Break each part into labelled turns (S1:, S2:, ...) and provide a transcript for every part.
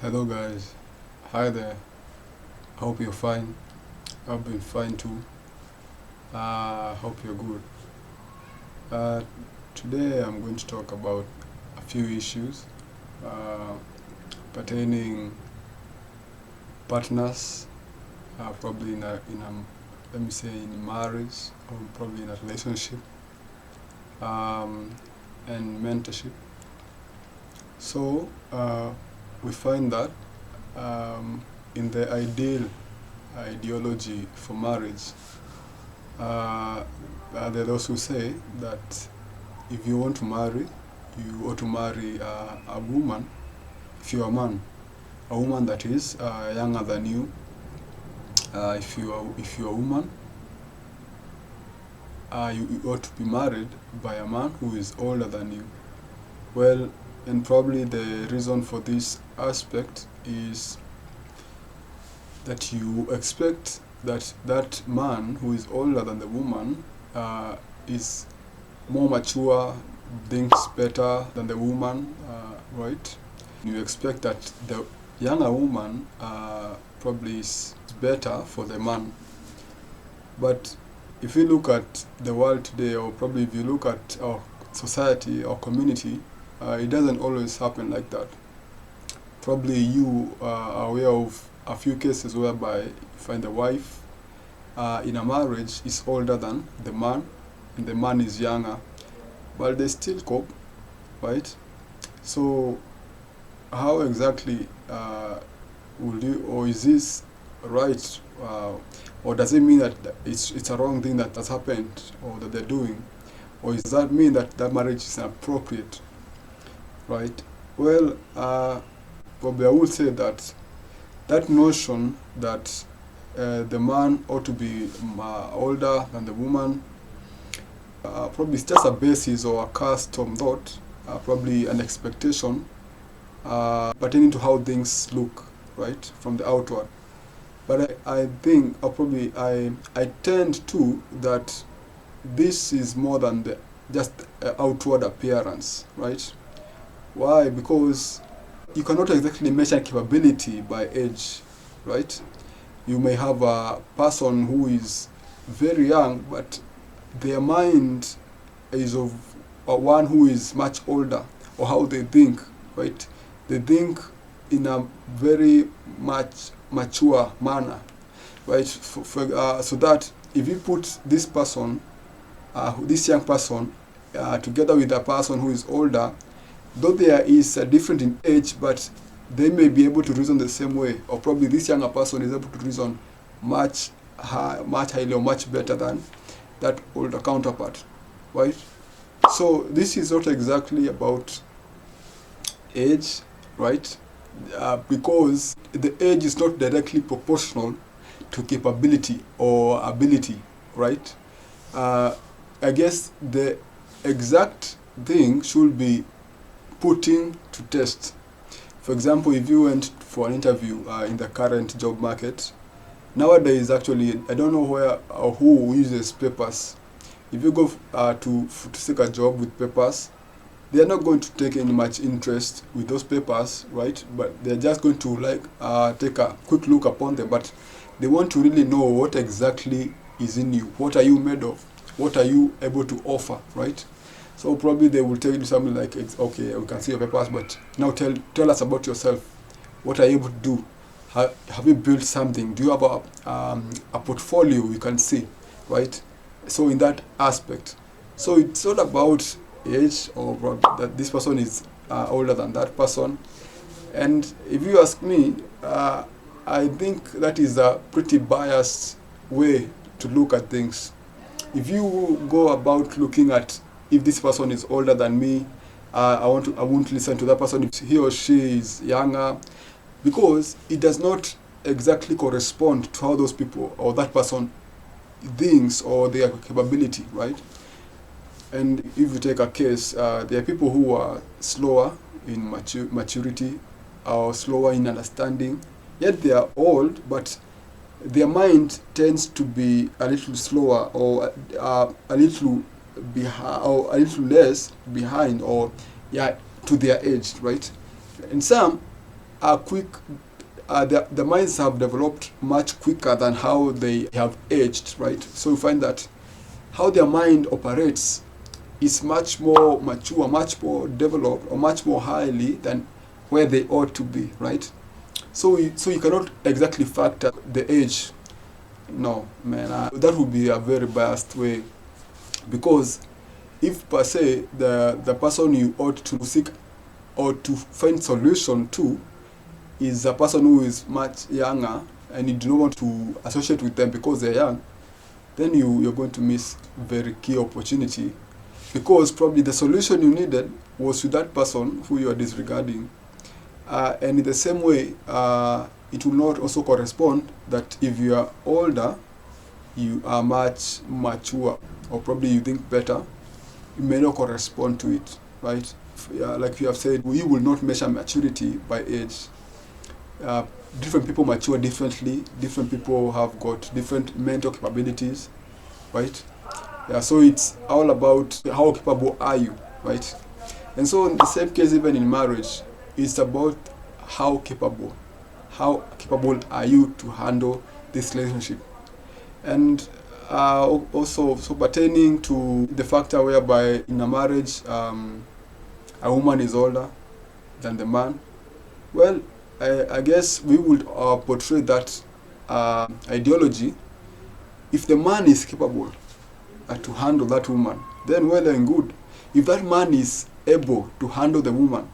S1: Hello guys, hi there. Hope you're fine. I've been fine too. Hope you're good. Uh, Today I'm going to talk about a few issues uh, pertaining partners, probably in a let me say in marriage or probably in a relationship, um, and mentorship. So we find that in the ideology for marriage, uh, there are those who say that if you want to marry, you ought to marry a woman, if you're a man, a woman that is younger than you. If you're a woman, you ought to be married by a man who is older than you. Well, and probably the reason for this aspect is that you expect that that man who is older than the woman is more mature, thinks better than the woman, right? You expect that the younger woman probably is better for the man. But if you look at the world today, or probably if you look at our society or community, it doesn't always happen like that. Probably you are aware of a few cases whereby you find the wife in a marriage is older than the man, and the man is younger, but they still cope, right? So how exactly will you, or is this right, or does it mean that it's a wrong thing that has happened or that they're doing, or does that mean that that marriage is inappropriate, right? Well, probably I would say that that notion that the man ought to be older than the woman, probably it's just a basis or a custom thought, probably an expectation pertaining to how things look, right, from the outward. But I think, or probably I tend to that this is more than just outward appearance, right? Why? Because you cannot exactly measure capability by age, right? You may have a person who is very young, but their mind is of one who is much older, or how they think, right? They think in a very much mature manner, right? So that if you put this person, this young person, together with a person who is older, though there is a difference in age, but they may be able to reason the same way, or probably this younger person is able to reason much highly or much better than that older counterpart, right? So this is not exactly about age, right? Because the age is not directly proportional to capability or ability, right? I guess the exact thing should be putting to test. For example, if you went for an interview in the current job market, nowadays actually, I don't know where or who uses papers. If you go to seek a job with papers, they are not going to take any much interest with those papers, right? But they're just going to take a quick look upon them. But they want to really know what exactly is in you. What are you made of? What are you able to offer, right? So probably they will tell you something like, okay, we can see your papers, but now tell us about yourself. What are you able to do? Have you built something? Do you have a portfolio we can see, right? So in that aspect. So it's not about age or that this person is older than that person. And if you ask me, I think that is a pretty biased way to look at things. If you go about looking at if this person is older than me, I won't listen to that person if he or she is younger, because it does not exactly correspond to how those people or that person thinks or their capability, right? And if you take a case, there are people who are slower in maturity or slower in understanding, yet they are old, but their mind tends to be a little slower, or a little or a little less behind, or to their age, right? And some are quick. The minds have developed much quicker than how they have aged, right? So you find that how their mind operates is much more mature, much more developed, or much more highly than where they ought to be, right? So you cannot exactly factor the age. No, man, that would be a very biased way, because if per se the person you ought to seek or to find solution to is a person who is much younger, and you do not want to associate with them because they're young, then you're going to miss very key opportunity, because probably the solution you needed was to that person who you are disregarding. And in the same way, it will not also correspond that if you are older, you are much mature, or probably you think better, you may not correspond to it, right? Like you have said, we will not measure maturity by age. Different people mature differently. Different people have got different mental capabilities, right? Yeah, so it's all about how capable are you, right? And so in the same case, even in marriage, it's about how capable are you to handle this relationship. And also, so pertaining to the factor whereby in a marriage, a woman is older than the man, well, I guess we would portray that ideology. If the man is capable to handle that woman, then well and good. If that man is able to handle the woman,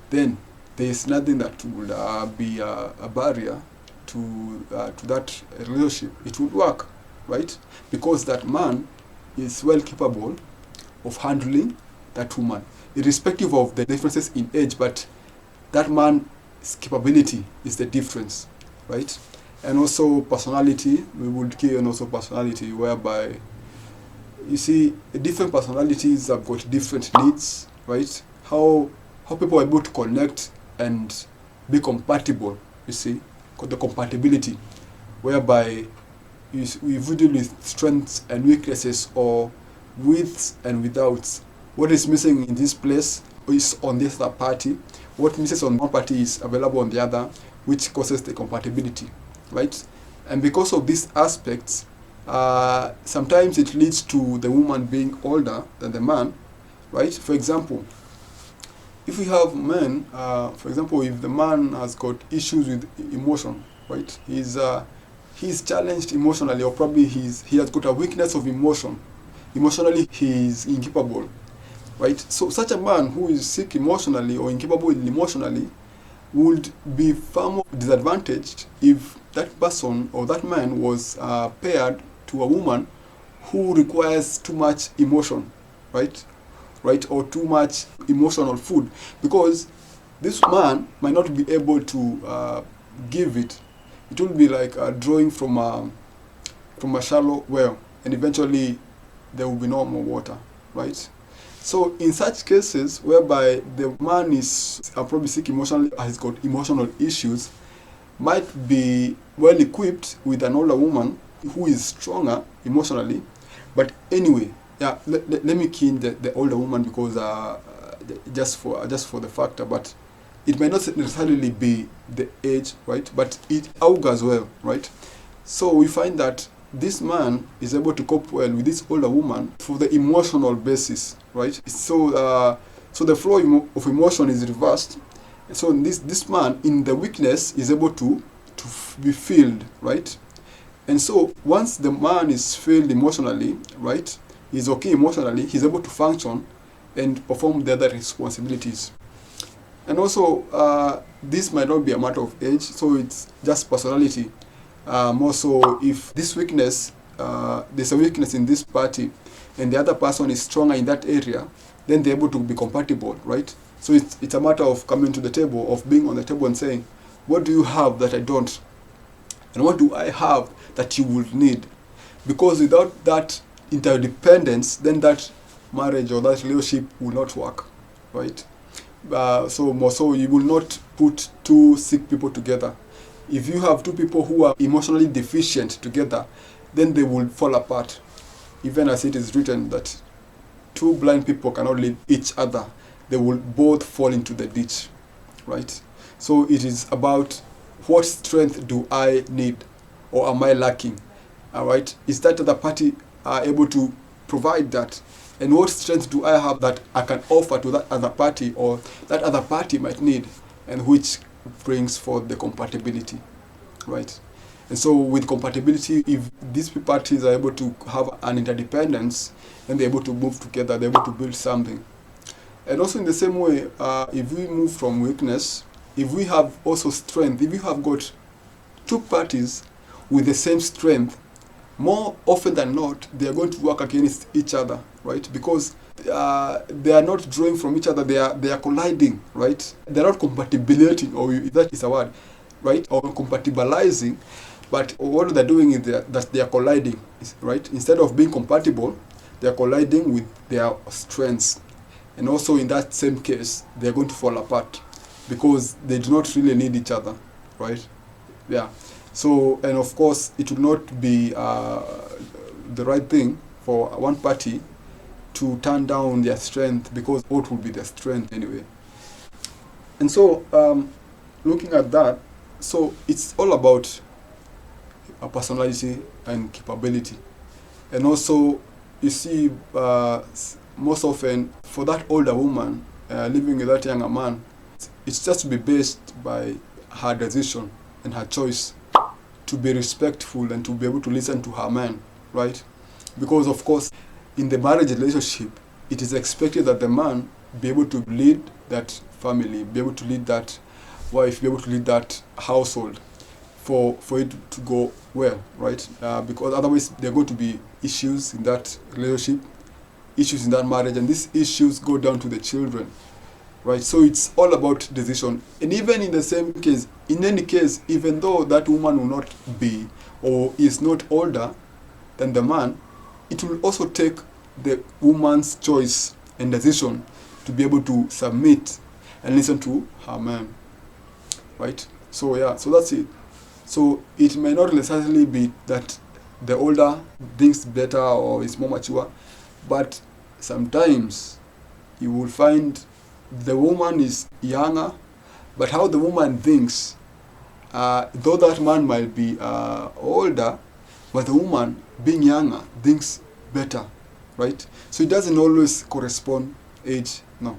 S1: then there is nothing that would be a barrier to that relationship. It would work, right? Because that man is well capable of handling that woman, irrespective of the differences in age, but that man's capability is the difference, right? And also personality, we would key on also personality, whereby you see different personalities have got different needs, right? How people are able to connect and be compatible, you see, the compatibility, whereby we deal with strengths and weaknesses, or withs and withouts. What is missing in this place is on this other party. What misses on one party is available on the other, which causes the compatibility, right? And because of these aspects, sometimes it leads to the woman being older than the man, right? For example, if we have men, for example, if the man has got issues with emotion, right? He's challenged emotionally, or probably he has got a weakness of emotion. Emotionally, he's incapable, right? So such a man who is sick emotionally or incapable emotionally would be far more disadvantaged if that person or that man was paired to a woman who requires too much emotion, right? Or too much emotional food, because this man might not be able to give it. It will be like drawing from a shallow well, and eventually there will be no more water, right? So in such cases whereby the man is probably sick emotionally, has got emotional issues, might be well equipped with an older woman who is stronger emotionally. But anyway, yeah, let me key in the older woman, because just for the factor, but it may not necessarily be the age, right? But it augurs well, right? So we find that this man is able to cope well with this older woman for the emotional basis, right? So the flow of emotion is reversed. So this man in the weakness is able to be filled, right? And so once the man is filled emotionally, right, he's okay emotionally, he's able to function and perform the other responsibilities. And also, this might not be a matter of age, so it's just personality. More so, if this weakness, there's a weakness in this party, and the other person is stronger in that area, then they're able to be compatible, right? So it's a matter of coming to the table, of being on the table and saying, what do you have that I don't? And what do I have that you would need? Because without that interdependence, then that marriage or that relationship will not work, right? So you will not put two sick people together. If you have two people who are emotionally deficient together, then they will fall apart. Even as it is written that two blind people cannot lead each other, they will both fall into the ditch, right? So it is about what strength do I need or am I lacking? All right, is that other party able to provide that? And what strength do I have that I can offer to that other party or that other party might need, and which brings forth the compatibility, right? And so with compatibility, if these parties are able to have an interdependence, then they're able to move together, they're able to build something. And also in the same way, if we move from weakness, if we have also strength, if you have got two parties with the same strength, more often than not, they are going to work against each other, right? Because they are not drawing from each other, they are colliding, right? They're not compatibility, or if that is a word, right? Or compatibilizing, but what they're doing is that they are colliding, right? Instead of being compatible, they are colliding with their strengths. And also in that same case, they're going to fall apart because they do not really need each other, right? Yeah. So, and of course, it will not be the right thing for one party to turn down their strength, because what will be their strength anyway? And so, looking at that, so it's all about personality and capability. And also, you see, most often, for that older woman living with that younger man, it's just to be based by her decision and her choice to be respectful and to be able to listen to her man, right? Because of course, in the marriage relationship, it is expected that the man be able to lead that family, be able to lead that wife, be able to lead that household for it to go well, right? Because otherwise there are going to be issues in that relationship, issues in that marriage, and these issues go down to the children, right? So it's all about decision. And even in the same case, in any case, even though that woman will not be or is not older than the man, it will also take the woman's choice and decision to be able to submit and listen to her man, right? So yeah, so that's it. So it may not necessarily be that the older thinks better or is more mature, but sometimes you will find the woman is younger, but how the woman thinks, though that man might be older, but the woman being younger thinks better, right? So it doesn't always correspond age, no.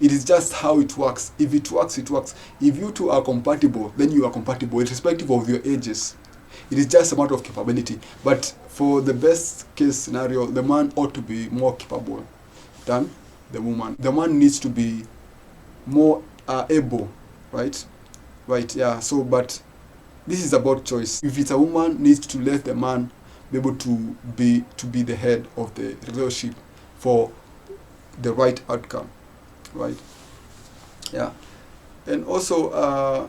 S1: It is just how it works. If it works, it works. If you two are compatible, then you are compatible, irrespective of your ages. It is just a matter of capability. But for the best case scenario, the man ought to be more capable than the woman. The man needs to be more able, right? Right, yeah. So, but this is about choice. If it's a woman, needs to let the man be able to be the head of the relationship for the right outcome, right? Yeah. And also,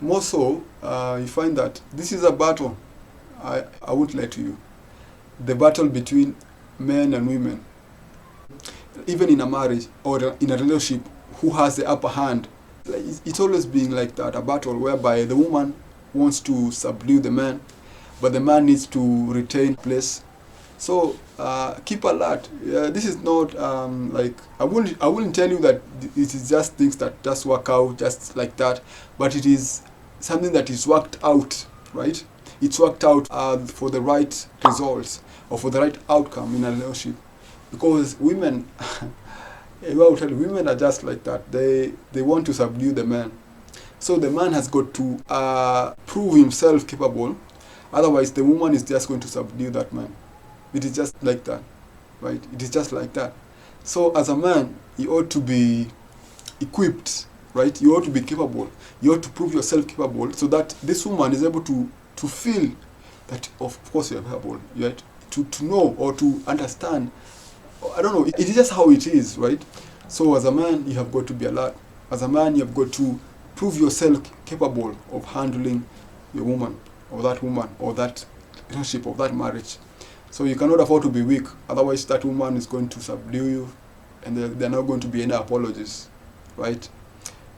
S1: more so, you find that this is a battle. I won't lie to you. The battle between men and women. Even in a marriage or in a relationship, who has the upper hand? It's always been like that, a battle whereby the woman wants to subdue the man, but the man needs to retain place. So keep alert. This is not like I wouldn't tell you that it is just things that just work out just like that, but it is something that is worked out, right? It's worked out for the right results or for the right outcome in a relationship. Because women, I will tell you, women are just like that. They want to subdue the man. So the man has got to prove himself capable. Otherwise, the woman is just going to subdue that man. It is just like that, right? It is just like that. So as a man, you ought to be equipped, right? You ought to be capable. You ought to prove yourself capable so that this woman is able to feel that, of course, you are capable, right? To know or to understand. I don't know. It is just how it is, right? So as a man, you have got to be alert. As a man, you have got to prove yourself capable of handling your woman or that relationship, of that marriage. So you cannot afford to be weak. Otherwise, that woman is going to subdue you, and there are not going to be any apologies, right?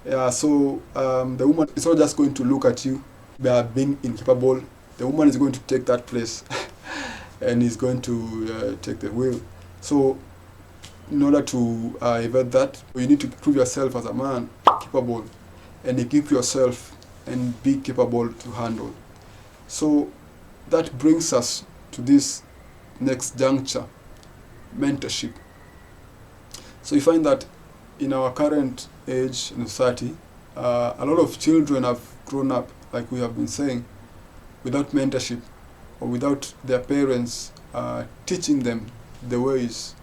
S1: Yeah. So the woman is not just going to look at you being incapable. The woman is going to take that place, and is going to take the wheel. So in order to evade that, you need to prove yourself as a man capable, and equip yourself and be capable to handle. So that brings us to this next juncture, mentorship. So you find that in our current age in society, a lot of children have grown up, like we have been saying, without mentorship or without their parents teaching them the ways.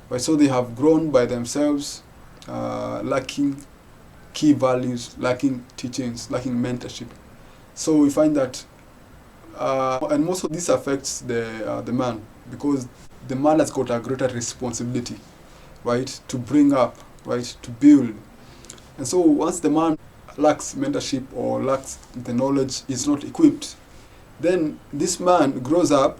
S1: Right? So they have grown by themselves, lacking key values, lacking teachings, lacking mentorship. So we find that, and most of this affects the man, because the man has got a greater responsibility, right, to bring up, right, to build. And so once the man lacks mentorship or lacks the knowledge, is not equipped, then this man grows up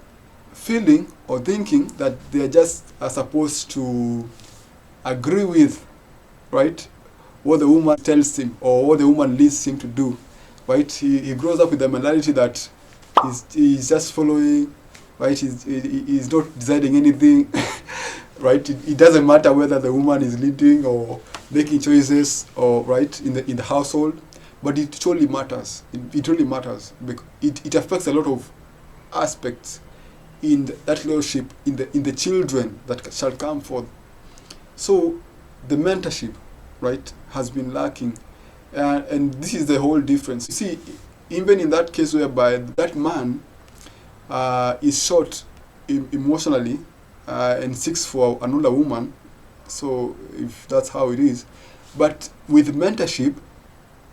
S1: feeling or thinking that they are just supposed to agree with, right, what the woman tells him or what the woman leads him to do, right? He grows up with the mentality that he's just following, right? He's not deciding anything, right? It doesn't matter whether the woman is leading or making choices, or right, in the household, but it truly matters. It really matters because it affects a lot of aspects in that relationship, in the children that shall come forth. So the mentorship, right, has been lacking, and this is the whole difference. You see, even in that case whereby that man is short emotionally and seeks for another woman, so if that's how it is, but with mentorship,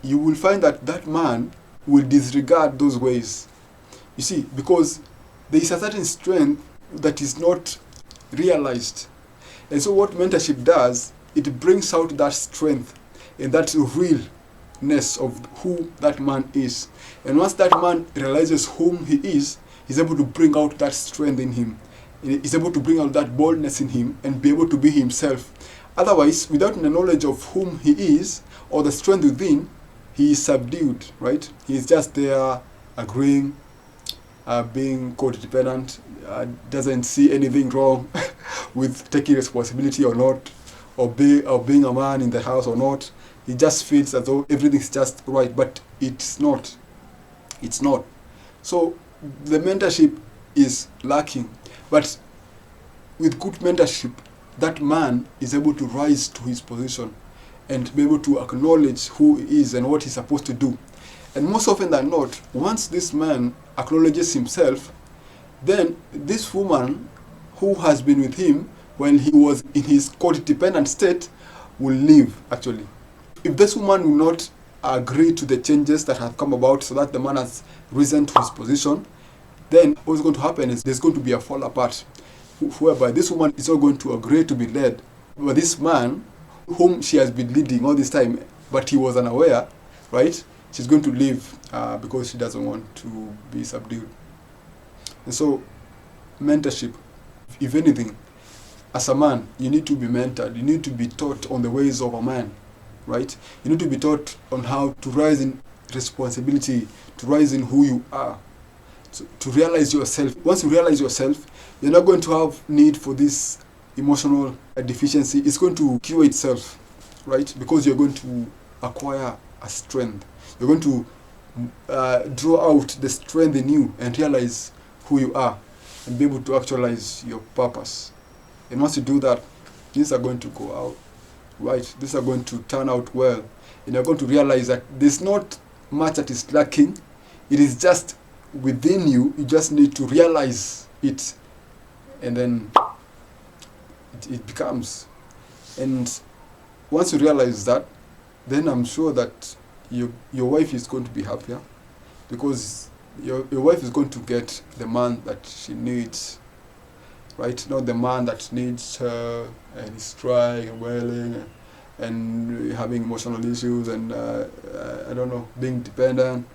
S1: you will find that that man will disregard those ways. You see, because there is a certain strength that is not realized. And so what mentorship does, it brings out that strength and that realness of who that man is. And once that man realizes whom he is, he's able to bring out that strength in him. He's able to bring out that boldness in him and be able to be himself. Otherwise, without the knowledge of whom he is or the strength within, he is subdued, right? He is just there agreeing, being codependent, doesn't see anything wrong with taking responsibility or not, or being a man in the house or not. He just feels as though everything's just right, but it's not. It's not. So the mentorship is lacking. But with good mentorship, that man is able to rise to his position and be able to acknowledge who he is and what he's supposed to do. And most often than not, once this man acknowledges himself, then this woman who has been with him when he was in his codependent state will leave, actually. If this woman will not agree to the changes that have come about so that the man has risen to his position, then what's going to happen is there's going to be a fall apart, whereby this woman is not going to agree to be led. But this man, whom she has been leading all this time, but he was unaware, right? She's going to leave because she doesn't want to be subdued. And so, mentorship, if anything, as a man, you need to be mentored. You need to be taught on the ways of a man, right? You need to be taught on how to rise in responsibility, to rise in who you are, to realize yourself. Once you realize yourself, you're not going to have need for this emotional deficiency. It's going to cure itself, right? Because you're going to acquire a strength. You're going to draw out the strength in you and realize who you are and be able to actualize your purpose. And once you do that, things are going to go out, right? These are going to turn out well. And you're going to realize that there's not much that is lacking. It is just within you. You just need to realize it. And then it becomes. And once you realize that, then I'm sure that your wife is going to be happier, because your wife is going to get the man that she needs, right? Not the man that needs her and is crying and wailing and having emotional issues and I don't know, being dependent.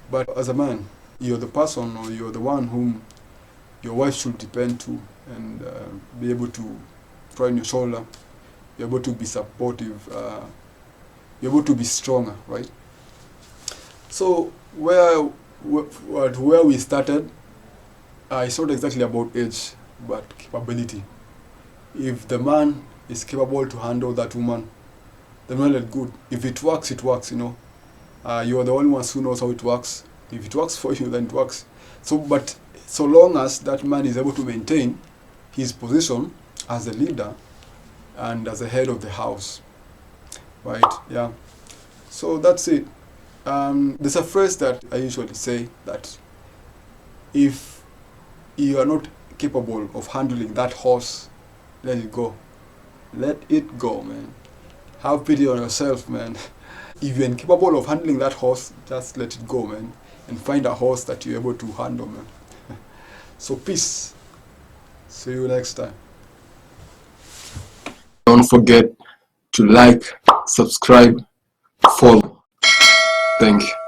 S1: But as a man, you're the person, or you're the one whom your wife should depend to and be able to cry on your shoulder, be able to be supportive, be able to be stronger, right? So where we started, it's not exactly about age, but capability. If the man is capable to handle that woman, then well and good. If it works, it works, you know. You are the only ones who knows how it works. If it works for you, then it works. So, but so long as that man is able to maintain his position as a leader and as a head of the house, right? Yeah. So that's it. There's a phrase that I usually say that if you are not capable of handling that horse, let it go. Let it go, man. Have pity on yourself, man. If you're incapable of handling that horse, just let it go, man. And find a horse that you're able to handle, man. So peace. See you next time.
S2: Don't forget to like, subscribe, follow. Thank you.